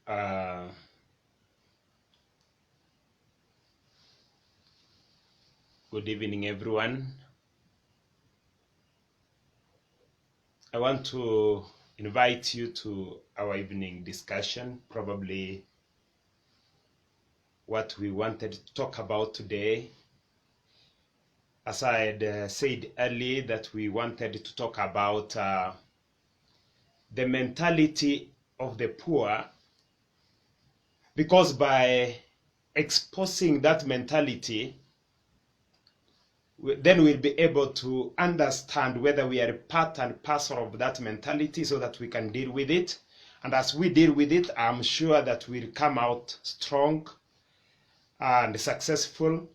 Uh, Good evening, everyone. I want to invite you to our evening discussion, probably what we wanted to talk about today. As I had said earlier, that we wanted to talk about the mentality of the poor, because by exposing that mentality, then we'll be able to understand whether we are a part and parcel of that mentality so that we can deal with it. And as we deal with it, I'm sure that we'll come out strong and successful.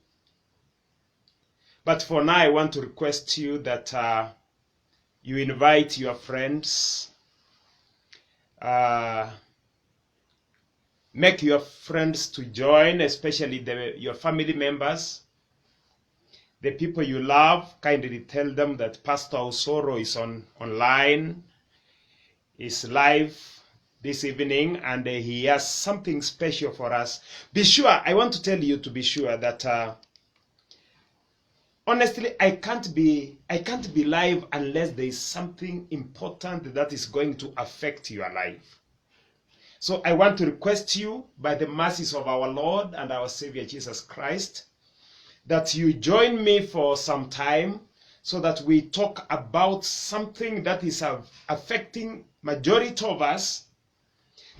But for now, I want to request you that you invite your friends, make your friends to join, especially your family members. The people you love, kindly tell them that Pastor Osoro is online, is live this evening, and he has something special for us. Be sure, I want to tell you to be sure that honestly, I can't be live unless there is something important that is going to affect your life. So I want to request you, by the mercies of our Lord and our Savior Jesus Christ, that you join me for some time so that we talk about something that is affecting majority of us,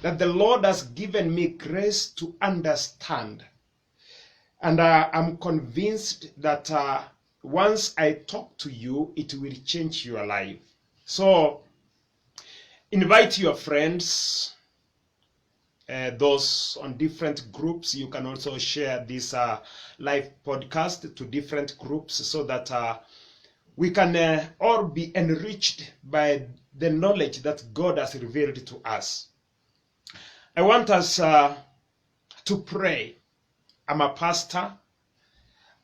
that the Lord has given me grace to understand. And I'm convinced that once I talk to you, it will change your life. So invite your friends, those on different groups. You can also share this live podcast to different groups so that we can all be enriched by the knowledge that God has revealed to us. I want us to pray. I'm a pastor.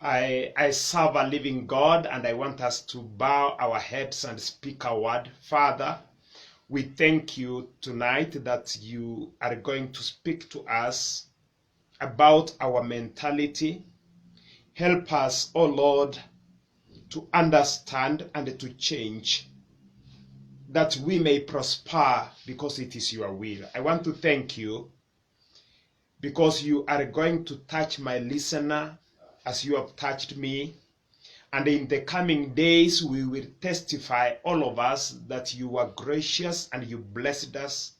I serve a living God, and I want us to bow our heads and speak a word. Father, we thank you tonight that you are going to speak to us about our mentality. Help us, oh Lord, to understand and to change, that we may prosper because it is your will. I want to thank you because you are going to touch my listener as you have touched me. And in the coming days, we will testify, all of us, that you are gracious and you blessed us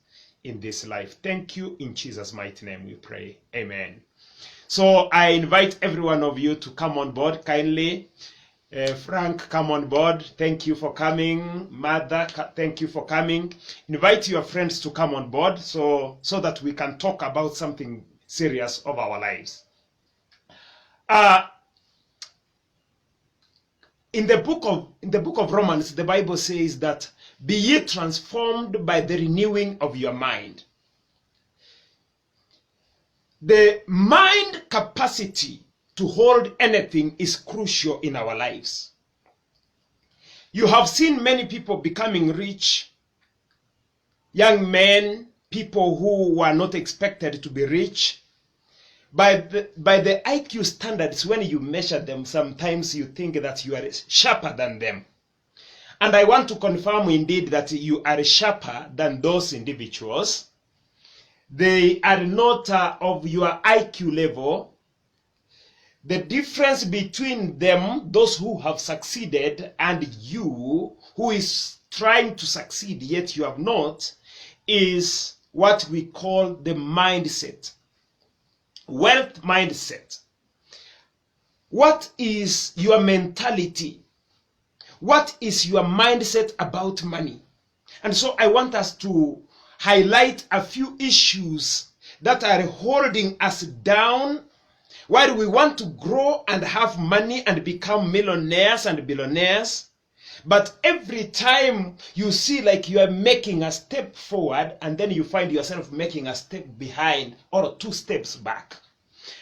in this life. Thank you. In Jesus' mighty name we pray. Amen. So I invite every one of you to come on board kindly. Frank, come on board. Thank you for coming. Mother, thank you for coming. Invite your friends to come on board so that we can talk about something serious of our lives. In the book of Romans, the Bible says that, be ye transformed by the renewing of your mind. The mind capacity to hold anything is crucial in our lives. You have seen many people becoming rich, young men, people who were not expected to be rich. By the IQ standards, when you measure them, sometimes you think that you are sharper than them. And I want to confirm indeed that you are sharper than those individuals. They are not of your IQ level. The difference between them, those who have succeeded, and you, who is trying to succeed yet you have not, is what we call the mindset. Wealth mindset. What is your mentality? What is your mindset about money? And so I want us to highlight a few issues that are holding us down while we want to grow and have money and become millionaires and billionaires. But every time you see like you are making a step forward, and then you find yourself making a step behind or 2 steps back.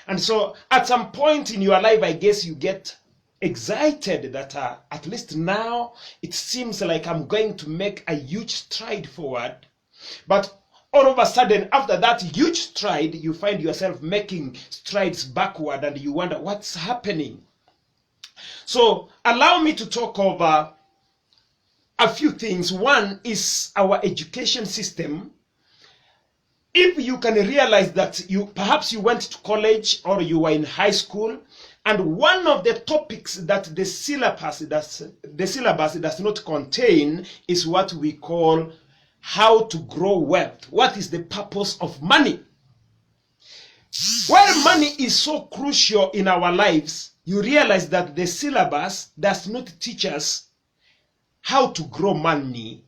And so at some point in your life, I guess you get excited that at least now it seems like I'm going to make a huge stride forward. But all of a sudden, after that huge stride, you find yourself making strides backward and you wonder what's happening. So allow me to talk over a few things. One is our education system. If you can realize that perhaps you went to college or you were in high school, and one of the topics that the syllabus does not contain is what we call how to grow wealth. What is the purpose of money? While money is so crucial in our lives, you realize that the syllabus does not teach us how to grow money.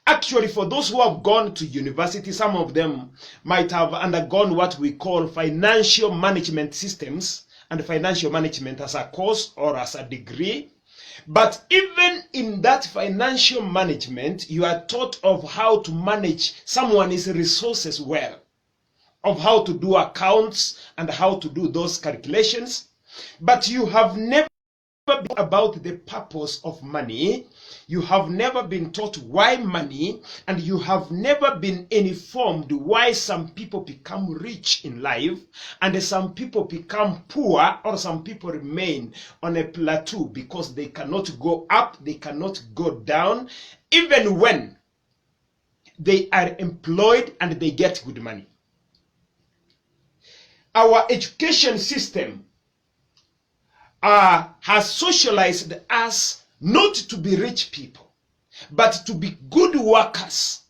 Actually, for those who have gone to university, some of them might have undergone what we call financial management systems and financial management as a course or as a degree. But even in that financial management, you are taught of how to manage someone's resources well, of how to do accounts and how to do those calculations. But you have never been about the purpose of money. You have never been taught why money, and you have never been informed why some people become rich in life and some people become poor, or some people remain on a plateau because they cannot go up, they cannot go down, even when they are employed and they get good money. Our education system has socialized us not to be rich people, but to be good workers.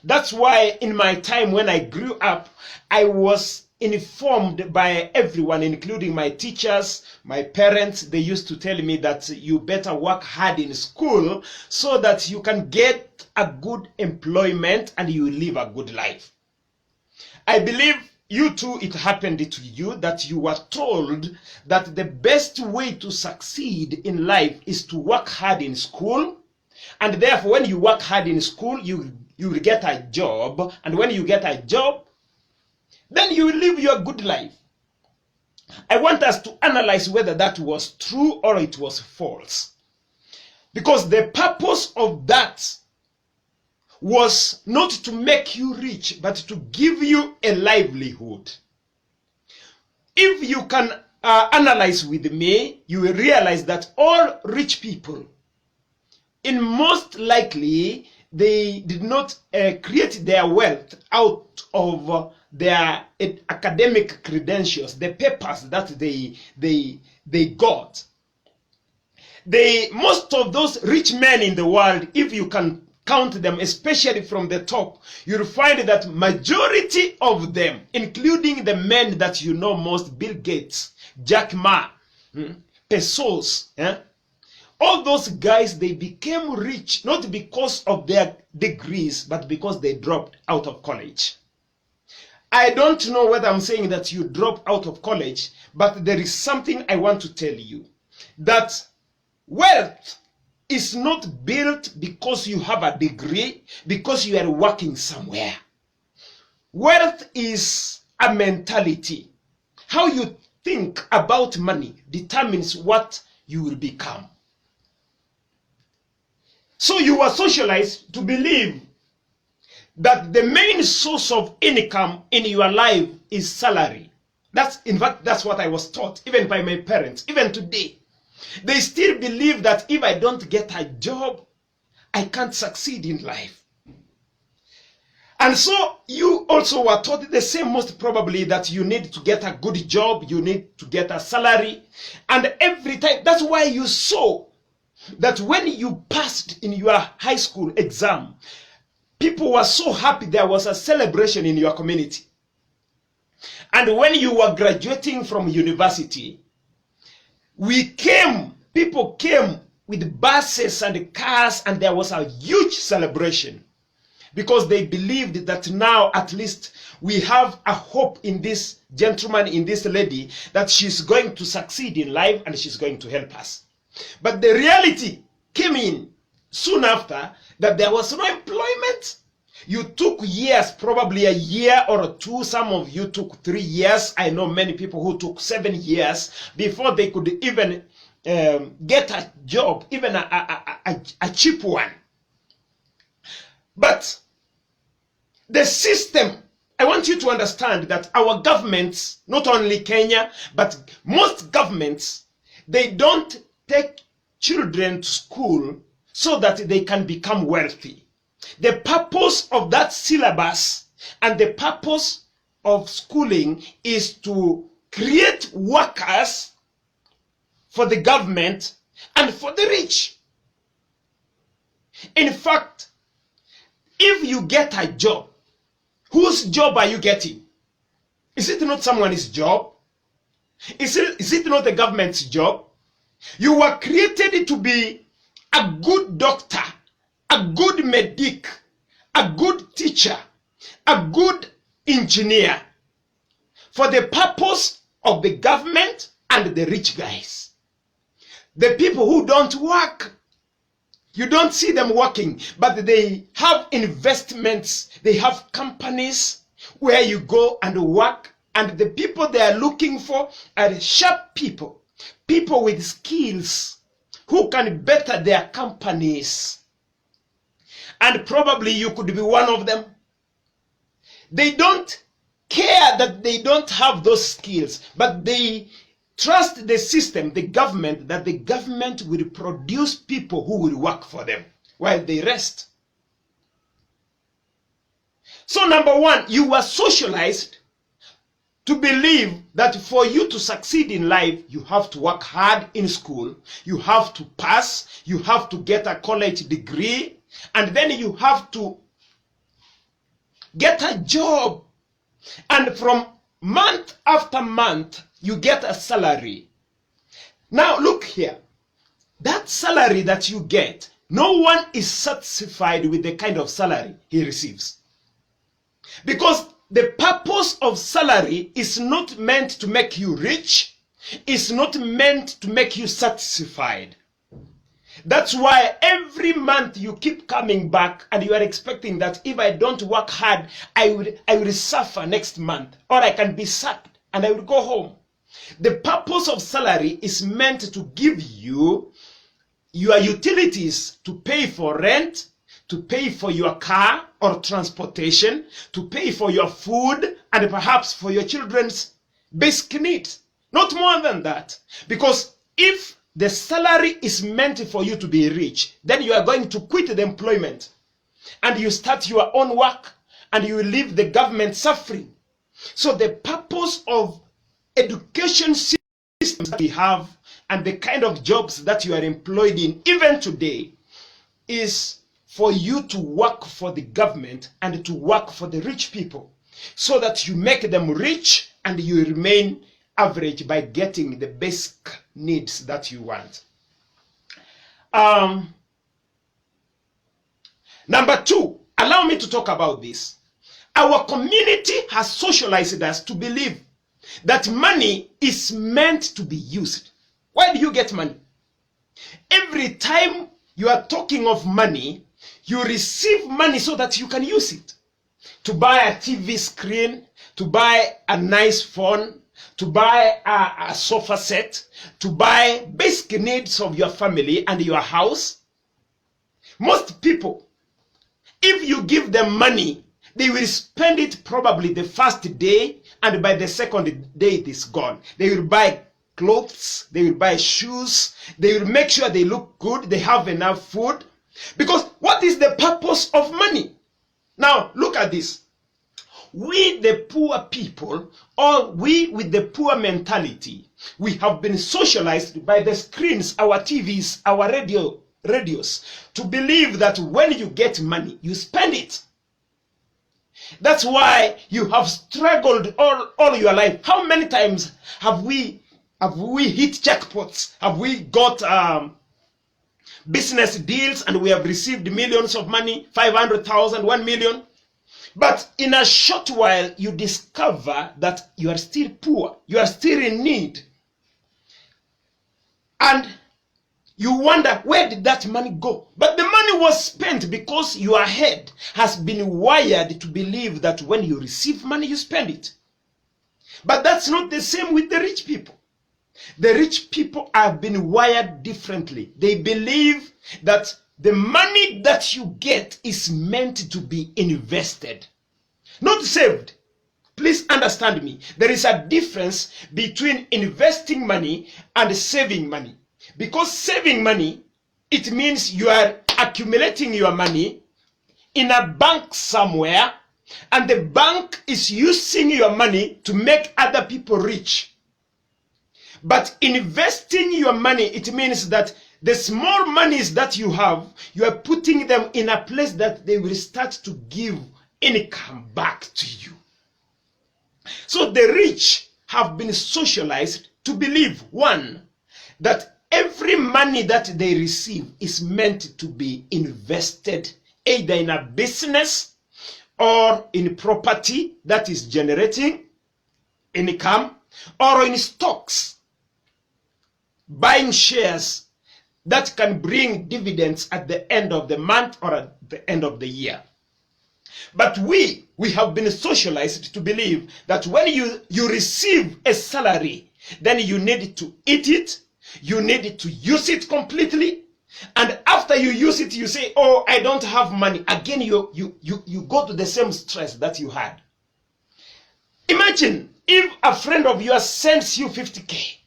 That's why in my time when I grew up, I was informed by everyone, including my teachers, my parents. They used to tell me that you better work hard in school so that you can get a good employment and you will live a good life. I believe you too, it happened to you that you were told that the best way to succeed in life is to work hard in school, and therefore when you work hard in school, you will get a job, and when you get a job, then you will live your good life. I want us to analyze whether that was true or it was false, because the purpose of that was not to make you rich, but to give you a livelihood. If you can analyze with me, you will realize that all rich people, in most likely, they did not create their wealth out of their academic credentials, the papers that they got. Most of those rich men in the world, if you can count them, especially from the top, you'll find that majority of them, including the men that you know most, Bill Gates, Jack Ma, Bezos, all those guys, they became rich not because of their degrees, but because they dropped out of college. I don't know whether I'm saying that you drop out of college, but there is something I want to tell you, that wealth is not built because you have a degree, because you are working somewhere. Wealth is a mentality. How you think about money determines what you will become. So you are socialized to believe that the main source of income in your life is salary. In fact, that's what I was taught, even by my parents, even today. They still believe that if I don't get a job, I can't succeed in life. And so you also were taught the same, most probably, that you need to get a good job, you need to get a salary. And every time, that's why you saw that when you passed in your high school exam, people were so happy, there was a celebration in your community. And when you were graduating from university, people came with buses and cars, and there was a huge celebration because they believed that now at least we have a hope in this gentleman, in this lady, that she's going to succeed in life and she's going to help us. But the reality came in soon after that there was no employment. You took years, probably a year or two. Some of you took 3 years. I know many people who took 7 years before they could even get a job, even a cheap one. But The system, I want you to understand that our governments, not only Kenya, but most governments, they don't take children to school so that they can become wealthy. The purpose of that syllabus and the purpose of schooling is to create workers for the government and for the rich. In fact, if you get a job, whose job are you getting? Is it not someone's job? Is it not the government's job? You were created to be a good doctor, a good medic, a good teacher, a good engineer for the purpose of the government and the rich guys. The people who don't work, you don't see them working, but they have investments, they have companies where you go and work, and the people they are looking for are sharp people, people with skills who can better their companies. And probably you could be one of them. They don't care that they don't have those skills, but they trust the system, the government, that the government will produce people who will work for them while they rest. So number one, you were socialized to believe that for you to succeed in life, you have to work hard in school, you have to pass, you have to get a college degree, and then you have to get a job. And from month after month, you get a salary. Now look here. That salary that you get, no one is satisfied with the kind of salary he receives. Because the purpose of salary is not meant to make you rich. It's not meant to make you satisfied. That's why every month you keep coming back and you are expecting that if I don't work hard, I will suffer next month, or I can be sacked and I will go home. The purpose of salary is meant to give you your utilities, to pay for rent, to pay for your car or transportation, to pay for your food, and perhaps for your children's basic needs. Not more than that. Because if the salary is meant for you to be rich, then you are going to quit the employment and you start your own work and you will leave the government suffering. So the purpose of education systems that we have and the kind of jobs that you are employed in even today is for you to work for the government and to work for the rich people so that you make them rich and you remain average by getting the basic needs that you want. Number two, allow me to talk about this. Our community has socialized us to believe that money is meant to be used. Why do you get money? Every time you are talking of money, you receive money so that you can use it. To buy a TV screen, to buy a nice phone, to buy a sofa set, to buy basic needs of your family and your house. Most people, if you give them money, they will spend it probably the first day, and by the second day it is gone. They will buy clothes, they will buy shoes, they will make sure they look good, they have enough food. Because what is the purpose of money? Now look at this. We the poor people, or we with the poor mentality, we have been socialized by the screens, our TVs, our radios, to believe that when you get money, you spend it. That's why you have struggled all your life. How many times have we hit jackpots? Have we got business deals and we have received millions of money, 500,000, 1 million? But in a short while, you discover that you are still poor. You are still in need. And you wonder, where did that money go? But the money was spent because your head has been wired to believe that when you receive money, you spend it. But that's not the same with the rich people. The rich people have been wired differently. They believe that the money that you get is meant to be invested. not saved. Please understand me. There is a difference between investing money and saving money. Because saving money, it means you are accumulating your money in a bank somewhere, and the bank is using your money to make other people rich. But investing your money, it means that the small monies that you have, you are putting them in a place that they will start to give income back to you. So the rich have been socialized to believe, one, that every money that they receive is meant to be invested either in a business or in property that is generating income, or in stocks, buying shares that can bring dividends at the end of the month or at the end of the year. But we have been socialized to believe that when you receive a salary, then you need to eat it, you need to use it completely, and after you use it, you say, oh, I don't have money. Again, you go to the same stress that you had. Imagine if a friend of yours sends you 50K.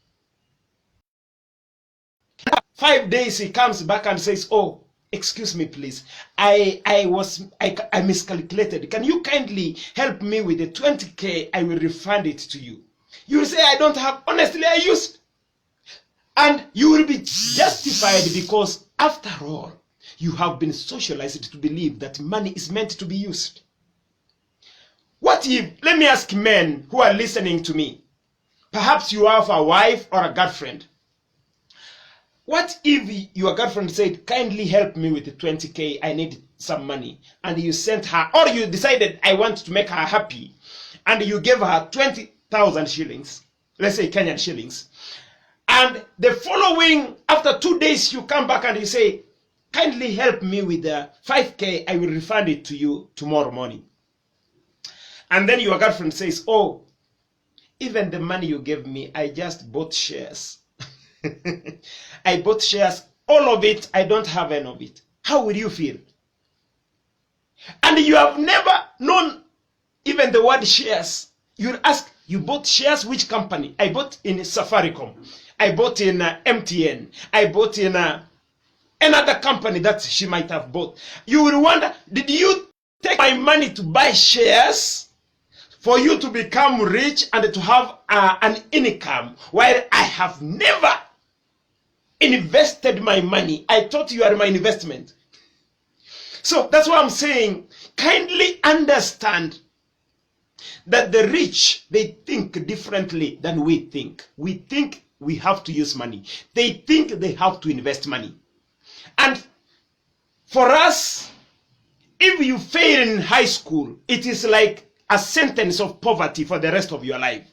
5 days he comes back and says, oh, excuse me, please. I miscalculated. Can you kindly help me with the 20K? I will refund it to you. You will say, I don't have. Honestly, I used. And you will be justified because, after all, you have been socialized to believe that money is meant to be used. What if, let me ask men who are listening to me, perhaps you have a wife or a girlfriend. What if your girlfriend said, kindly help me with the 20K, I need some money, and you sent her, or you decided, I want to make her happy, and you gave her 20,000 shillings, let's say Kenyan shillings, and the following, after 2 days, you come back and you say, kindly help me with the 5K, I will refund it to you tomorrow morning. And then your girlfriend says, oh, even the money you gave me, I just bought shares. I bought shares, all of it, I don't have any of it. How will you feel? And you have never known even the word shares. You'll ask, you bought shares, which company? I bought in Safaricom. I bought in MTN. I bought in another company that she might have bought. You will wonder, did you take my money to buy shares for you to become rich and to have an income, while I have never invested my money? I thought you are my investment. So that's why I'm saying, kindly understand that the rich, they think differently than we think. We think we have to use money. They think they have to invest money. And for us, if you fail in high school, it is like a sentence of poverty for the rest of your life.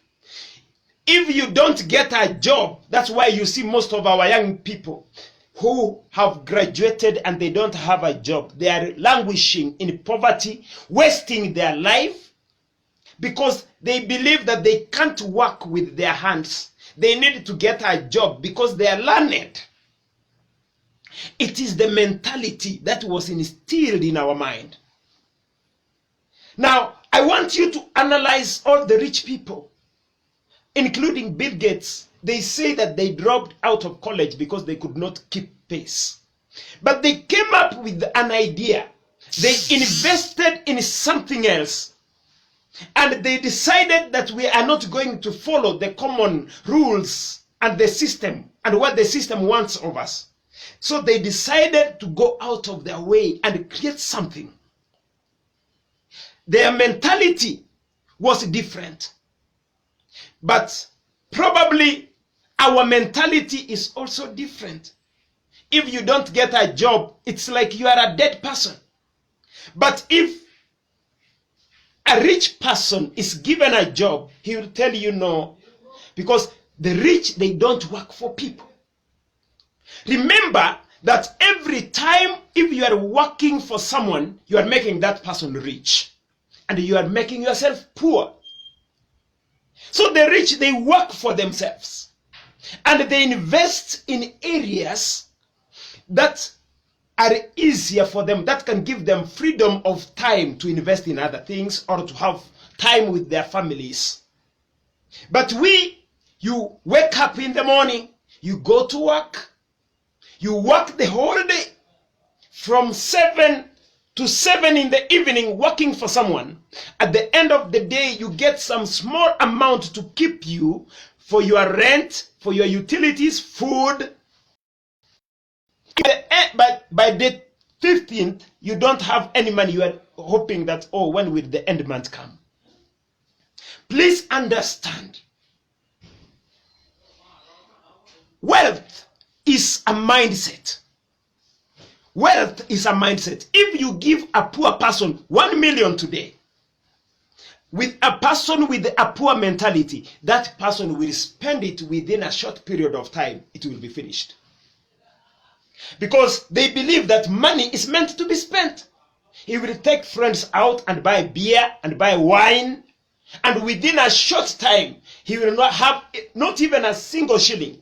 If you don't get a job, that's why you see most of our young people who have graduated and they don't have a job. They are languishing in poverty, wasting their life, because they believe that they can't work with their hands. They need to get a job because they are learned. It is the mentality that was instilled in our mind. Now, I want you to analyze all the rich people, including Bill Gates. They say that they dropped out of college because they could not keep pace. But they came up with an idea. They invested in something else. And they decided that we are not going to follow the common rules and the system and what the system wants of us. So they decided to go out of their way and create something. Their mentality was different. But probably our mentality is also different. If you don't get a job, it's like you are a dead person. But if a rich person is given a job, he will tell you no. Because the rich, they don't work for people. Remember that every time if you are working for someone, you are making that person rich. And you are making yourself poor. So the rich, they work for themselves. And they invest in areas that are easier for them, that can give them freedom of time to invest in other things or to have time with their families. But you wake up in the morning, you go to work, you work the whole day from 7 to 7 in the evening working for someone. At the end of the day, you get some small amount to keep you for your rent, for your utilities, food. By the 15th, you don't have any money. You are hoping that, oh, when will the end month come? Please understand. Wealth is a mindset. Wealth is a mindset. If you give a poor person 1 million today, with a person with a poor mentality, that person will spend it within a short period of time. It will be finished. Because they believe that money is meant to be spent. He will take friends out and buy beer and buy wine, and within a short time, he will not have not even a single shilling.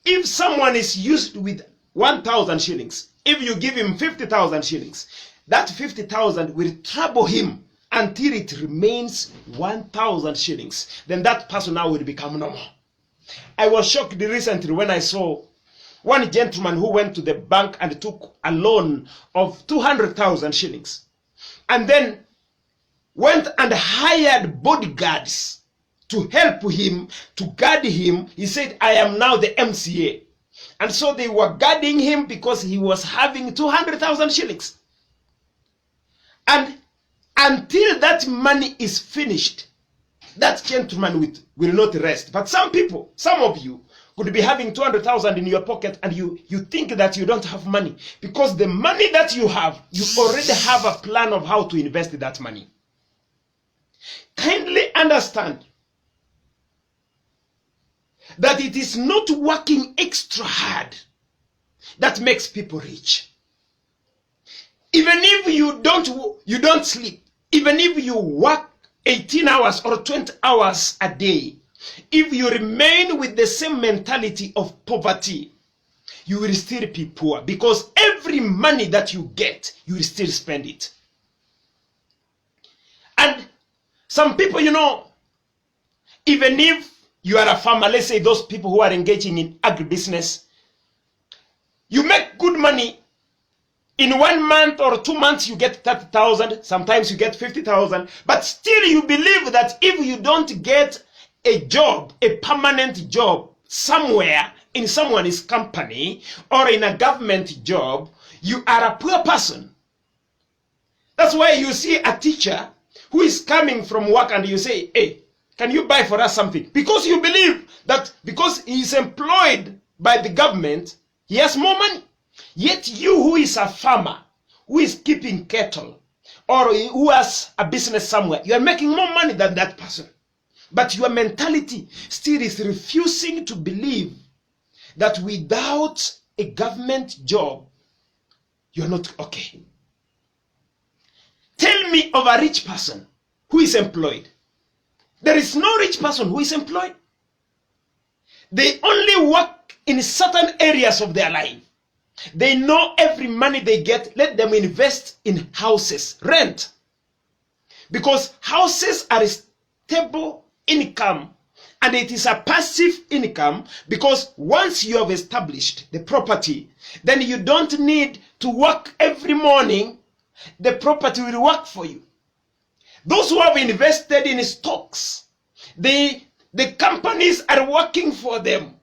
If someone is used with 1,000 shillings, if you give him 50,000 shillings, that 50,000 will trouble him until it remains 1,000 shillings. Then that person now will become normal. I was shocked recently when I saw one gentleman who went to the bank and took a loan of 200,000 shillings. And then went and hired bodyguards to help him, to guard him. He said, I am now the MCA. And so they were guarding him because he was having 200,000 shillings. And until that money is finished, that gentleman will not rest. But some people, some of you, could be having 200,000 in your pocket and you think that you don't have money. Because the money that you have, you already have a plan of how to invest that money. Kindly understand that it is not working extra hard that makes people rich. Even if you don't sleep, even if you work 18 hours or 20 hours a day, if you remain with the same mentality of poverty, you will still be poor, because every money that you get, you will still spend it. And some people, even if you are a farmer, let's say those people who are engaging in agribusiness, you make good money. In 1 month or 2 months, you get 30,000. Sometimes you get 50,000. But still you believe that if you don't get a job, a permanent job somewhere in someone's company or in a government job, you are a poor person. That's why you see a teacher who is coming from work and you say, hey, can you buy for us something? Because you believe that because he is employed by the government, he has more money. Yet you, who is a farmer, who is keeping cattle, or who has a business somewhere, you are making more money than that person. But your mentality still is refusing to believe that without a government job, you are not okay. Tell me of a rich person who is employed. There is no rich person who is employed. They only work in certain areas of their life. They know every money they get, let them invest in houses, rent. Because houses are a stable income, and it is a passive income, because once you have established the property, then you don't need to work every morning. The property will work for you. Those who have invested in stocks, the companies are working for them.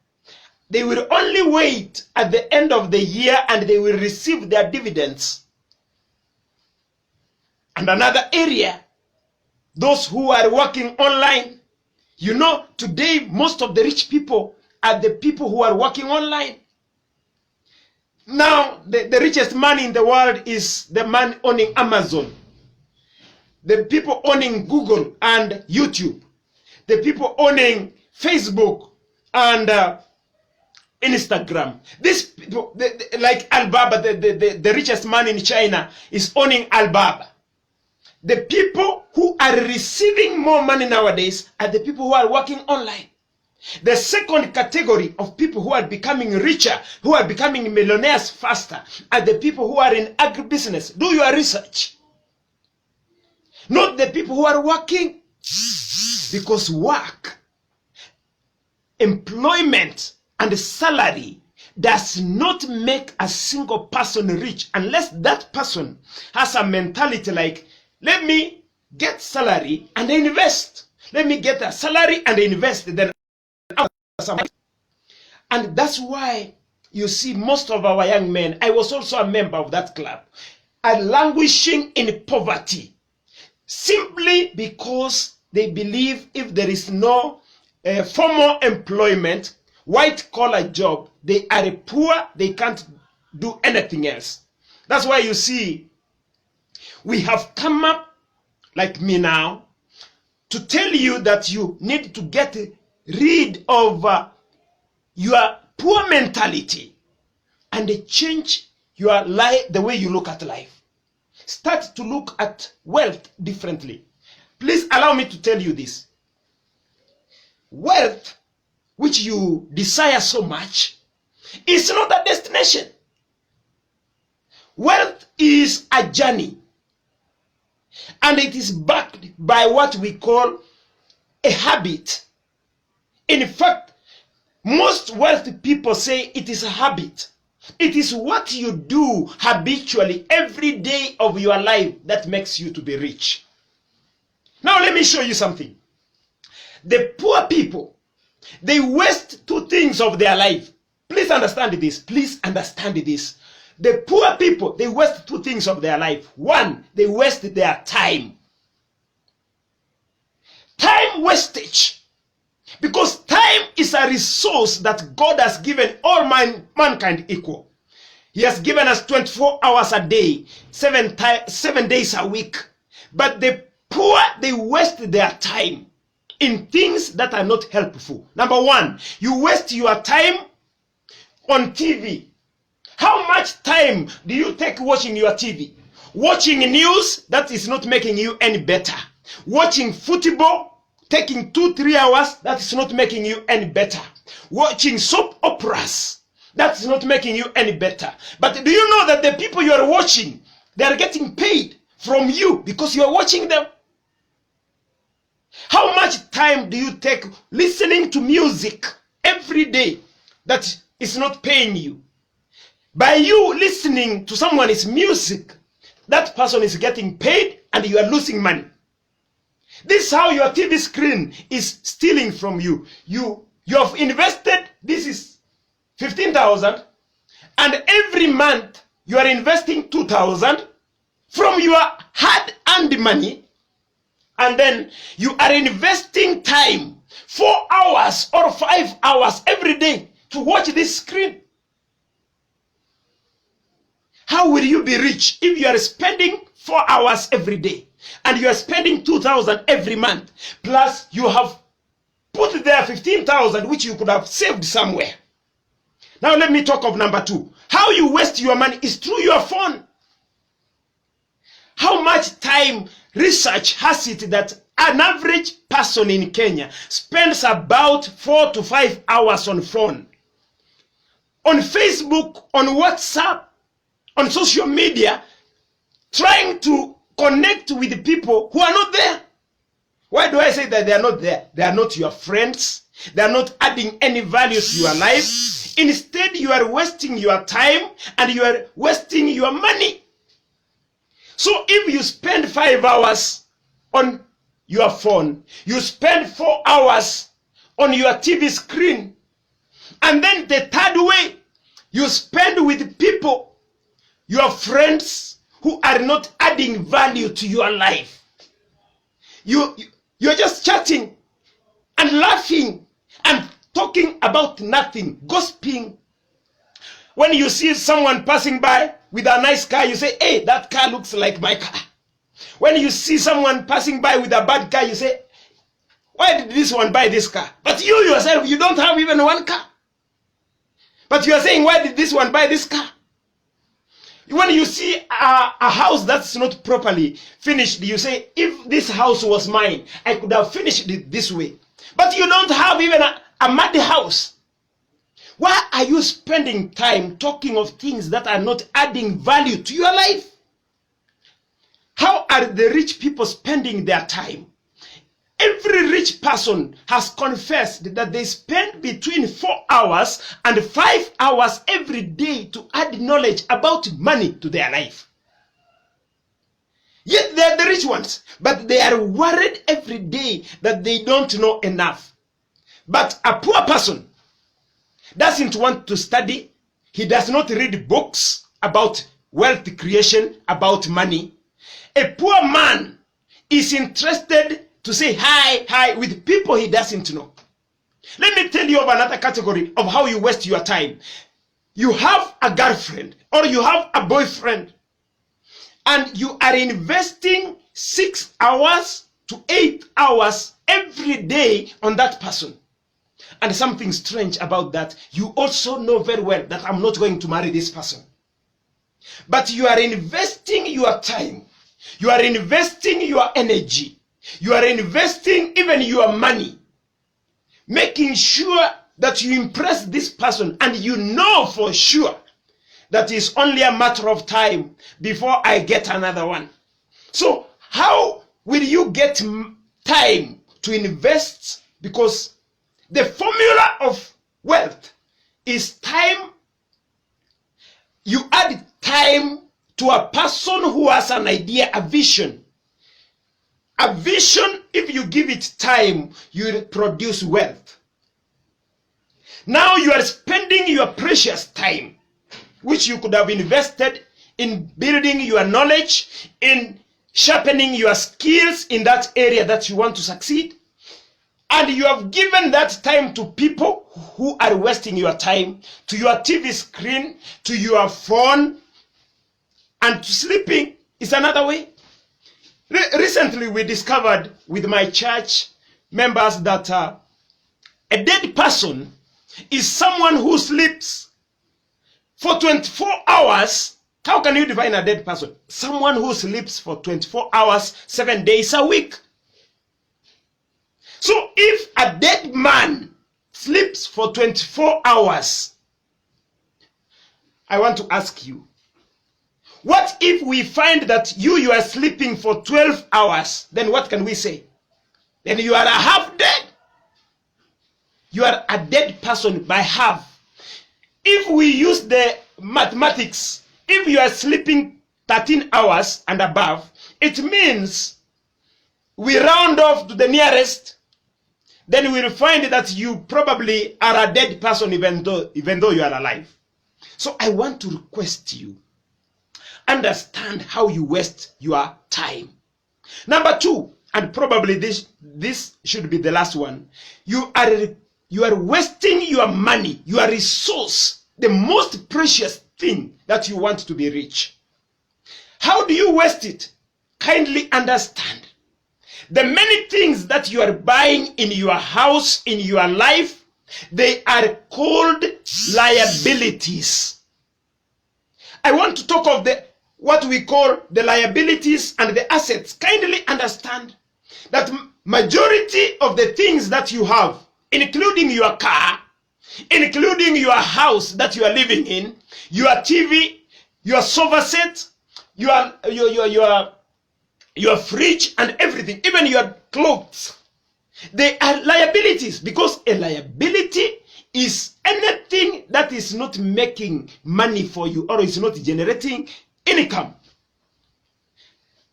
They will only wait at the end of the year and they will receive their dividends. And another area, those who are working online. Today most of the rich people are the people who are working online. Now, the richest man in the world is the man owning Amazon. The people owning Google and YouTube. The people owning Facebook and Instagram. These people, like Alibaba, the richest man in China is owning Alibaba. The people who are receiving more money nowadays are the people who are working online. The second category of people who are becoming richer, who are becoming millionaires faster, are the people who are in agribusiness. Do your research. Not the people who are working. Because work, employment, and salary does not make a single person rich unless that person has a mentality like, let me get salary and invest. Let me get a salary and invest. Then, and that's why you see most of our young men, I was also a member of that club, are languishing in poverty simply because they believe if there is no formal employment, white-collar job, they are poor, they can't do anything else. That's why you see, we have come up, like me now, to tell you that you need to get rid of your poor mentality and change your life, the way you look at life. Start to look at wealth differently. Please allow me to tell you this. Wealth, which you desire so much, is not a destination. Wealth is a journey. And it is backed by what we call a habit. In fact, most wealthy people say it is a habit. It is what you do habitually every day of your life that makes you to be rich. Now let me show you something. The poor people, they waste two things of their life. Please understand this. Please understand this. The poor people, they waste two things of their life. One, they waste their time. Time wastage. Because time is a resource that God has given all mankind equal. He has given us 24 hours a day, 7 days a week. But the poor, they waste their time in things that are not helpful. Number one, you waste your time on TV. How much time do you take watching your TV? Watching news, that is not making you any better. Watching football, taking 2-3 hours, that is not making you any better. Watching soap operas, that's not making you any better. But do you know that the people you are watching, they are getting paid from you because you are watching them? How much time do you take listening to music every day that is not paying you? By you listening to someone's music, that person is getting paid and you are losing money. This is how your TV screen is stealing from you. You have invested, this is 15,000, and every month you are investing 2,000 from your hard-earned money, and then you are investing time, 4 hours or 5 hours every day to watch this screen. How will you be rich if you are spending 4 hours every day and you are spending 2,000 every month, plus you have put there 15,000 which you could have saved somewhere? Now let me talk of number two. How you waste your money is through your phone. How much time research has it that an average person in Kenya spends about 4 to 5 hours on phone, on Facebook, on WhatsApp, on social media, trying to connect with people who are not there. Why do I say that they are not there? They are not your friends. They are not adding any value to your life. Instead, you are wasting your time and you are wasting your money. So if you spend 5 hours on your phone, you spend 4 hours on your TV screen, and then the third way, you spend with people, your friends, who are not adding value to your life. You're just chatting and laughing and talking about nothing, gossiping. When you see someone passing by with a nice car, you say, hey, that car looks like my car. When you see someone passing by with a bad car, you say, why did this one buy this car? But you yourself, you don't have even one car. But you are saying, why did this one buy this car? When you see a house that's not properly finished, you say, if this house was mine, I could have finished it this way. But you don't have even a madhouse. Why are you spending time talking of things that are not adding value to your life? How are the rich people spending their time? Every rich person has confessed that they spend between 4 hours and 5 hours every day to add knowledge about money to their life. Yet they are the rich ones, but they are worried every day that they don't know enough. But a poor person doesn't want to study. He does not read books about wealth creation, about money. A poor man is interested to say hi with people he doesn't know. Let me tell you of another category of how you waste your time. You have a girlfriend or you have a boyfriend and you are investing 6 hours to 8 hours every day on that person. And something strange about that, you also know very well that I'm not going to marry this person. But you are investing your time, you are investing your energy, you are investing even your money, making sure that you impress this person, and you know for sure that it's only a matter of time before I get another one. So how will you get time to invest? Because the formula of wealth is time. You add time to a person who has an idea, a vision. A vision, if you give it time, you will produce wealth. Now you are spending your precious time, which you could have invested in building your knowledge, in sharpening your skills in that area that you want to succeed. And you have given that time to people who are wasting your time, to your TV screen, to your phone, and to sleeping is another way. Recently, we discovered with my church members that a dead person is someone who sleeps for 24 hours. How can you define a dead person? Someone who sleeps for 24 hours, 7 days a week. So if a dead man sleeps for 24 hours, I want to ask you, what if we find that you are sleeping for 12 hours? Then what can we say? Then you are a half dead. You are a dead person by half. If we use the mathematics, if you are sleeping 13 hours and above, it means we round off to the nearest, then we will find that you probably are a dead person even though you are alive. So I want to request you, understand how you waste your time. Number 2, and probably this should be the last one, you are wasting your money, your resource, the most precious thing that you want to be rich. How do you waste it? Kindly understand. The many things that you are buying in your house, in your life, they are called liabilities. I want to talk of what we call the liabilities and the assets. Kindly understand that majority of the things that you have, including your car, including your house that you are living in, your TV, your sofa set, your fridge and everything, even your clothes, they are liabilities, because a liability is anything that is not making money for you or is not generating income.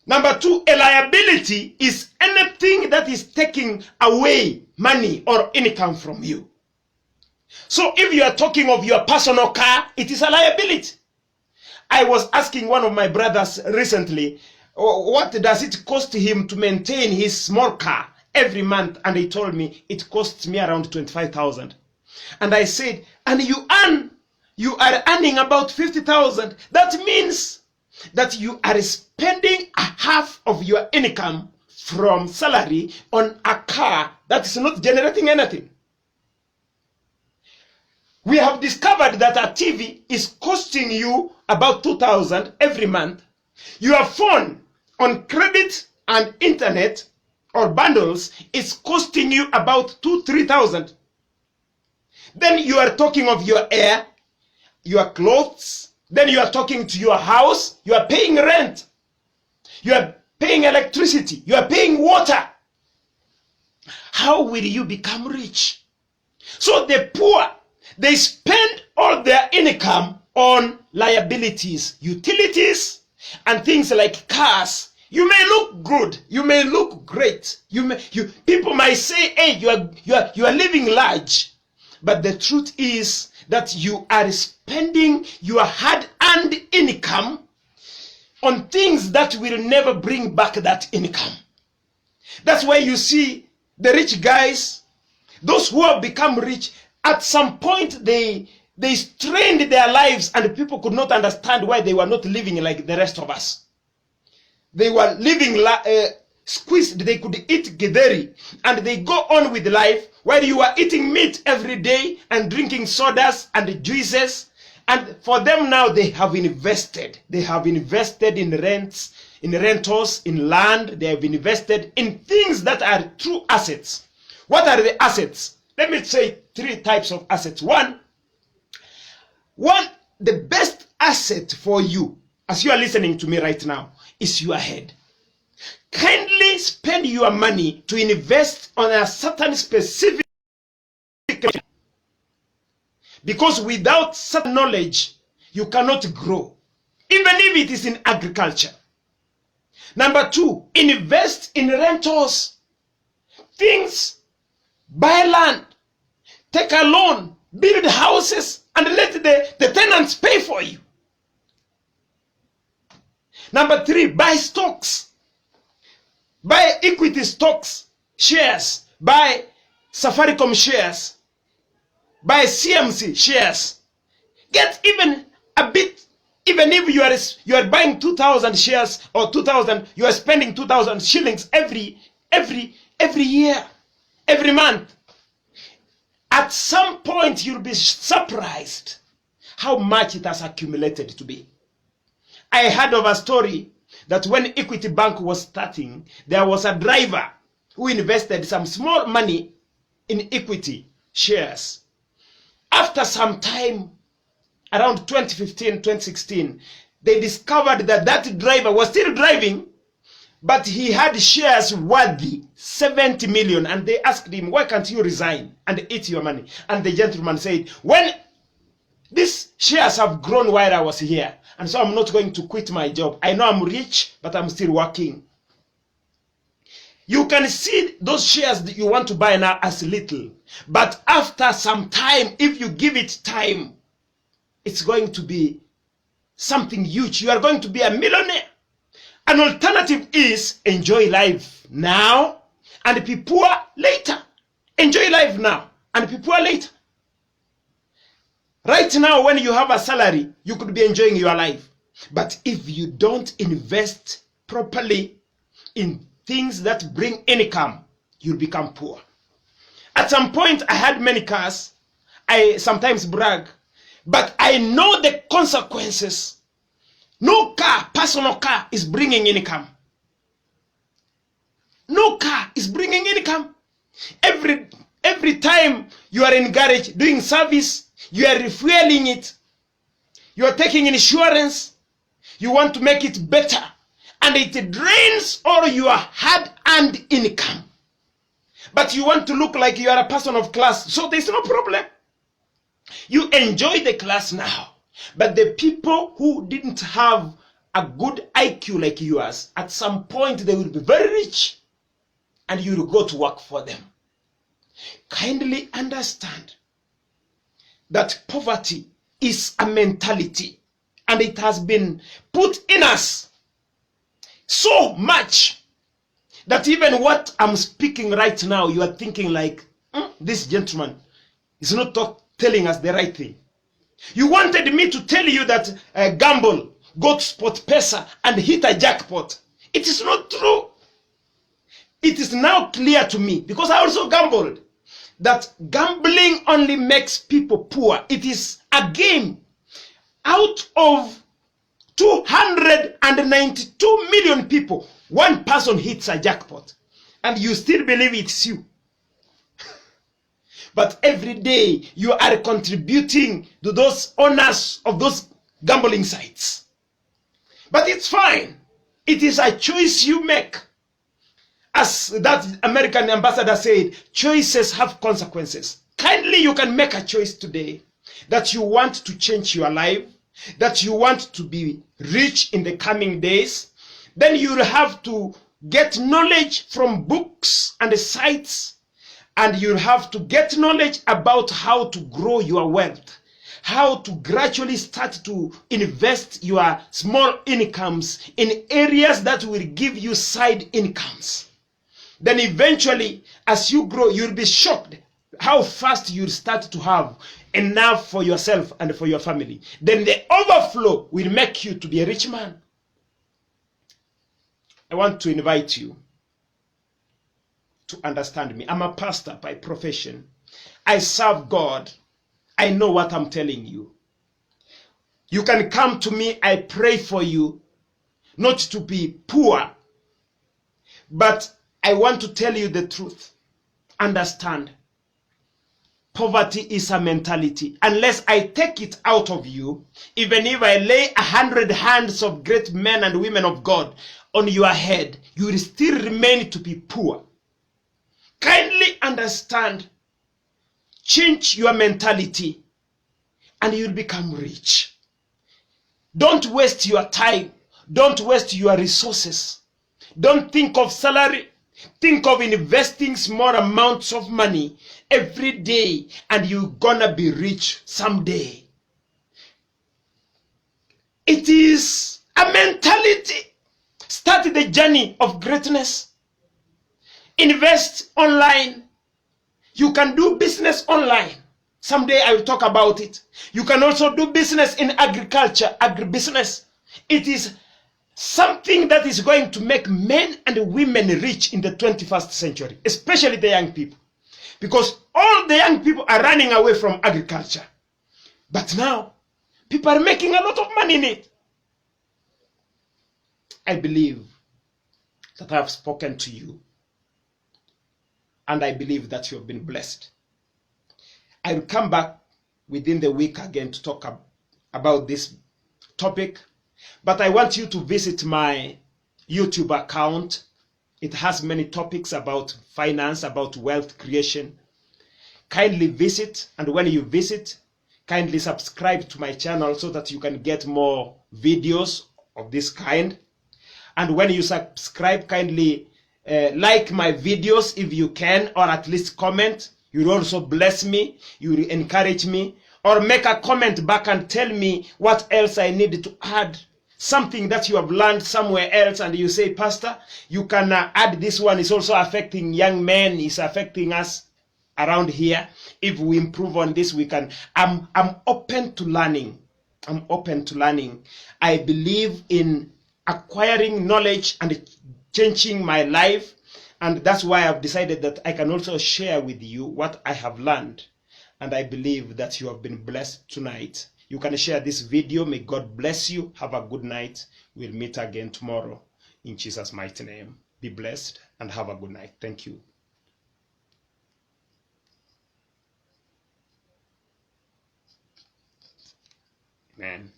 Number 2, a liability is anything that is taking away money or income from you. So if you are talking of your personal car, it is a liability. I was asking one of my brothers recently, what does it cost him to maintain his small car every month? And he told me it costs me around 25,000. And I said, and you are earning about 50,000. That means that you are spending a half of your income from salary on a car that is not generating anything. We have discovered that a TV is costing you about 2,000 every month. Your phone on credit and internet or bundles is costing you about 2,000-3,000. Then you are talking of your air, your clothes. Then you are talking to your house. You are paying rent. You are paying electricity. You are paying water. How will you become rich? So the poor, they spend all their income on liabilities, utilities, and things like cars. You may look good. You may look great. People might say, hey, you are living large. But the truth is that you are spending your hard-earned income on things that will never bring back that income. That's why you see the rich guys, those who have become rich, at some point they strained their lives and people could not understand why they were not living like the rest of us. They were living squeezed. They could eat githeri and they go on with life while you are eating meat every day and drinking sodas and juices. And for them now, they have invested. They have invested in rents, in rentals, in land. They have invested in things that are true assets. What are the assets? Let me say 3 types of assets. One, the best asset for you, as you are listening to me right now, is your head. Kindly spend your money to invest on a certain specific, because without certain knowledge, you cannot grow, even if it is in agriculture. Number 2, invest in rentals. Things, buy land, take a loan, build houses, and let the tenants pay for you. Number 3, buy stocks. Buy equity stocks, shares. Buy Safaricom shares. Buy CMC shares. Get even a bit, even if you are buying 2,000 shares or 2,000, you are spending 2,000 shillings every year, every month. At some point, you'll be surprised how much it has accumulated to be. I heard of a story that when Equity Bank was starting, there was a driver who invested some small money in equity shares. After some time, around 2015, 2016, they discovered that that driver was still driving, but he had shares worthy 70 million. And they asked him, why can't you resign and eat your money? And the gentleman said, when these shares have grown while I was here, and so I'm not going to quit my job. I know I'm rich, but I'm still working. You can see those shares that you want to buy now as little. But after some time, if you give it time, it's going to be something huge. You are going to be a millionaire. An alternative is enjoy life now and be poor later. Enjoy life now and be poor later. Right now, when you have a salary, you could be enjoying your life. But if you don't invest properly in things that bring income, you'll become poor. At some point, I had many cars. I sometimes brag. But I know the consequences. No car, personal car, is bringing income. No car is bringing income. Every time you are in garage doing service, you are refueling it. You are taking insurance. You want to make it better. And it drains all your hard-earned income. But you want to look like you are a person of class. So there's no problem. You enjoy the class now. But the people who didn't have a good IQ like yours, at some point they will be very rich. And you will go to work for them. Kindly understand that poverty is a mentality, and it has been put in us so much that even what I'm speaking right now, you are thinking like, this gentleman is not telling us the right thing. You wanted me to tell you that gamble, go to SportPesa and hit a jackpot. It is not true. It is now clear to me, because I also gambled, that gambling only makes people poor. It is a game. Out of 292 million people, one person hits a jackpot, and you still believe it's you. but every day you are contributing to those owners of those gambling sites. But it's fine. It is a choice you make. As that American ambassador said, choices have consequences. Kindly, you can make a choice today that you want to change your life, that you want to be rich in the coming days. Then you'll have to get knowledge from books and sites, and you'll have to get knowledge about how to grow your wealth, how to gradually start to invest your small incomes in areas that will give you side incomes. Then eventually, as you grow, you'll be shocked how fast you'll start to have enough for yourself and for your family. Then the overflow will make you to be a rich man. I want to invite you to understand me. I'm a pastor by profession. I serve God. I know what I'm telling you. You can come to me. I pray for you not to be poor, but I want to tell you the truth. Understand. Poverty is a mentality. Unless I take it out of you, even if I lay 100 hands of great men and women of God on your head, you will still remain to be poor. Kindly understand. Change your mentality and you'll become rich. Don't waste your time. Don't waste your resources. Don't think of salary. Think of investing small amounts of money every day and you're gonna be rich someday. It is a mentality. Start the journey of greatness. Invest online. You can do business online. Someday I will talk about it. You can also do business in agriculture, agribusiness. It is something that is going to make men and women rich in the 21st century, especially the young people. Because all the young people are running away from agriculture. But now, people are making a lot of money in it. I believe that I have spoken to you. And I believe that you have been blessed. I will come back within the week again to talk about this topic. But I want you to visit my YouTube account. It has many topics about finance, about wealth creation. Kindly visit, and when you visit, kindly subscribe to my channel so that you can get more videos of this kind. And when you subscribe, kindly like my videos if you can, or at least comment. You will also bless me, you will encourage me, or make a comment back and tell me what else I need to add. Something that you have learned somewhere else and you say, Pastor, you can add this one. It's also affecting young men, it's affecting us around here. If we improve on this, we can. I'm open to learning. I'm open to learning. I believe in acquiring knowledge and changing my life, and that's why I've decided that I can also share with you what I have learned. And I believe that you have been blessed tonight. You can share this video. May God bless you. Have a good night. We'll meet again tomorrow in Jesus' mighty name. Be blessed and have a good night. Thank you. Amen.